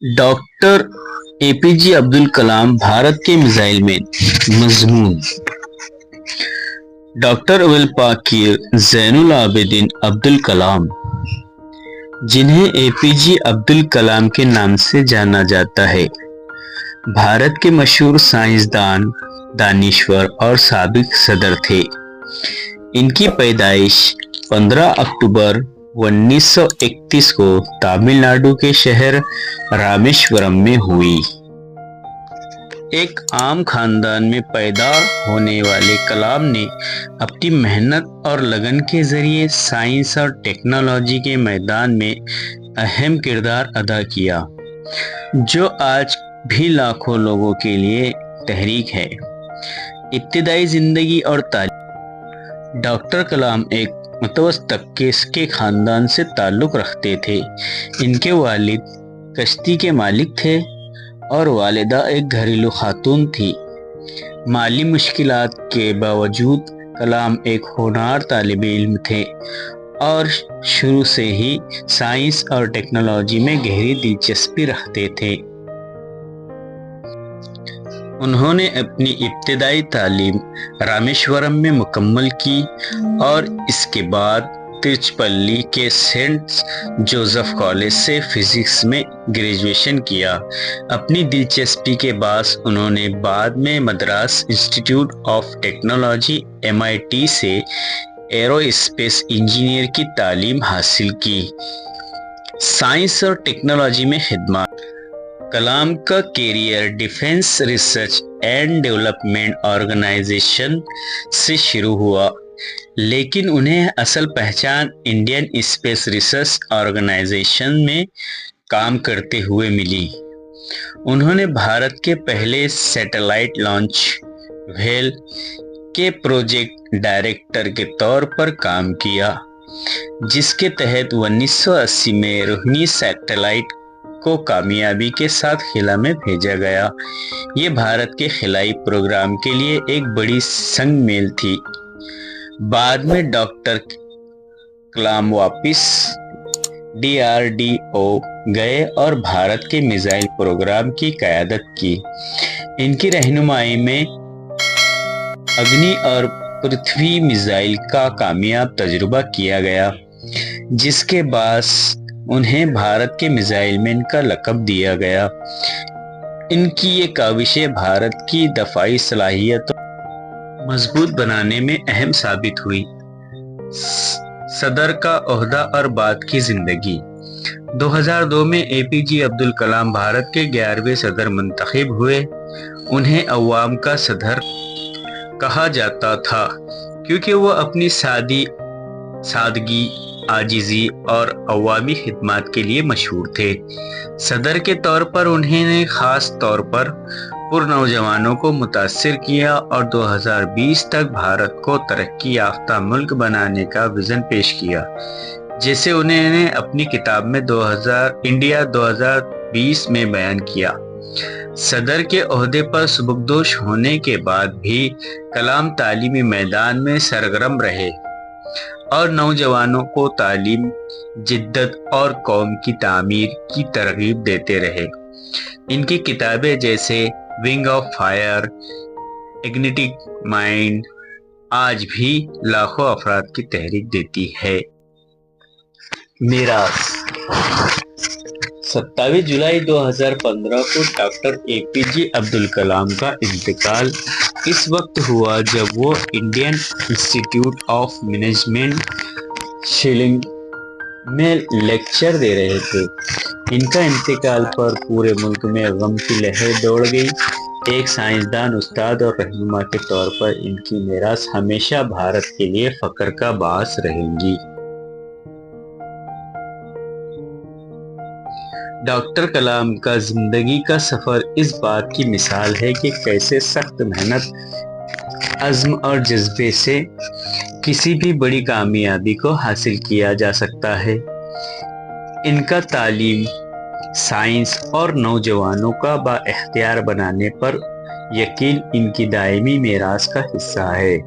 Doctor APJ Abdul Kalam Bharat के missile man. मजमून: doctor Abul Pakir Zainul Abidin Abdul Kalam, जिन्हें एपीजे अब्दुल कलाम के नाम से जाना जाता है, भारत के मशहूर साइंसदान, दानिश्वर और साबिक सदर थे। इनकी पैदाइश 15 अक्टूबर 1931 को तमिलनाडु के शहर रामेश्वरम में हुई। एक आम खानदान में पैदा होने वाले कलाम ने अपनी मेहनत और लगन के जरिए साइंस और टेक्नोलॉजी के मैदान में अहम किरदार अदा किया, जो आज भी लाखों लोगों के लिए तहरीक है। इब्तिदाई जिंदगी और तालीम: डॉक्टर कलाम एक मतवस्त तबके के खानदान से ताल्लुक़ रखते थे। इनके वालिद कश्ती के मालिक थे और वालिदा एक घरेलू खातून थी। माली मुश्किलात के बावजूद कलाम एक होनहार तालिबे इल्म थे और शुरू से ही साइंस और टेक्नोलॉजी में गहरी दिलचस्पी रखते थे। उन्होंने अपनी इब्तिदाई तालीम रामेश्वरम में मुकम्मल की और इसके बाद तिरुचिरापल्ली के सेंट जोसेफ कॉलेज से फिजिक्स में ग्रेजुएशन किया। अपनी दिलचस्पी के बायस उन्होंने बाद में Madras institute of technology MIT से एरोस्पेस इंजीनियर की तालीम हासिल की। साइंस और टेक्नोलॉजी में खिदमत: कलाम का career defence research and development organisation से शुरू हुआ, लेकिन उन्हें असल पहचान इंडियन स्पेस रिसर्च ऑर्गेनाइजेशन में काम करते हुए मिली। उन्होंने भारत के पहले सैटेलाइट लॉन्च व्हील के प्रोजेक्ट डायरेक्टर के तौर पर काम किया, जिसके तहत 1980 में रोहिणी सैटेलाइट को कामयाबी के साथ खिला में भेजा गया। ये भारत के खिलाई प्रोग्राम के लिए एक बड़ी संग मेल थी। बाद में डॉक्टर कलाम वापस DRDO गए और भारत के मिसाइल प्रोग्राम की क़यादत की। इनकी रहनुमाई में अग्नि और पृथ्वी मिसाइल का कामयाब तजुर्बा किया गया, जिसके बाद उन्हें भारत के मिसाइल मैन का लक़ब दिया गया। इनकी ये काविशें भारत की दफ़ाई सलाहियतों मजबूत बनाने में अहम साबित हुई। सदर का ओहदा और बाद की जिंदगी: 2002 में एपीजे अब्दुल कलाम भारत के 11वें सदर मुंतखब हुए। उन्हें अवाम का सदर कहा जाता था क्योंकि वो अपनी सादगी, आजिज़ी और अवामी खिदमत के लिए मशहूर थे। सदर के तौर पर उन्होंने ख़ास तौर पर नौजवानों को मुतासिर किया और 2020 तक भारत को तरक्की याफ्ता मुल्क बनाने का विज़न पेश किया, जैसे उन्होंने अपनी किताब में इंडिया 2020 में बयान किया। सदर के ओहदे पर सुबकदोश होने के बाद भी कलाम तालीमी मैदान में सरगर्म रहे और नौजवानों को तालीम, जिद्दत और कौम की तामीर की तरगीब देते रहे। इनकी किताबें जैसे wing of fire, igniting mind आज भी लाखों अफराद की तहरीक देती है। मीरास: 27 जुलाई 2015 को डॉक्टर एपीजे अब्दुल कलाम का इंतकाल इस वक्त हुआ जब वो Indian Institute of Management Shillong में लेक्चर दे रहे थे। इनका इंतकाल पर पूरे मुल्क में गम की लहर दौड़ गई। एक साइंसदान, उस्ताद और रहनुमा के तौर पर इनकी मीरास हमेशा भारत के लिए फख्र का बास रहेंगी। डॉक्टर कलाम का जिंदगी का सफर इस बात की मिसाल है कि कैसे सख्त मेहनत, अज़्म और जज्बे से किसी भी बड़ी कामयाबी को हासिल किया जा सकता है। इनका तालीम, साइंस और नौजवानों का बाइख्तियार बनाने पर यकीन इनकी दायमी मीरास का हिस्सा है।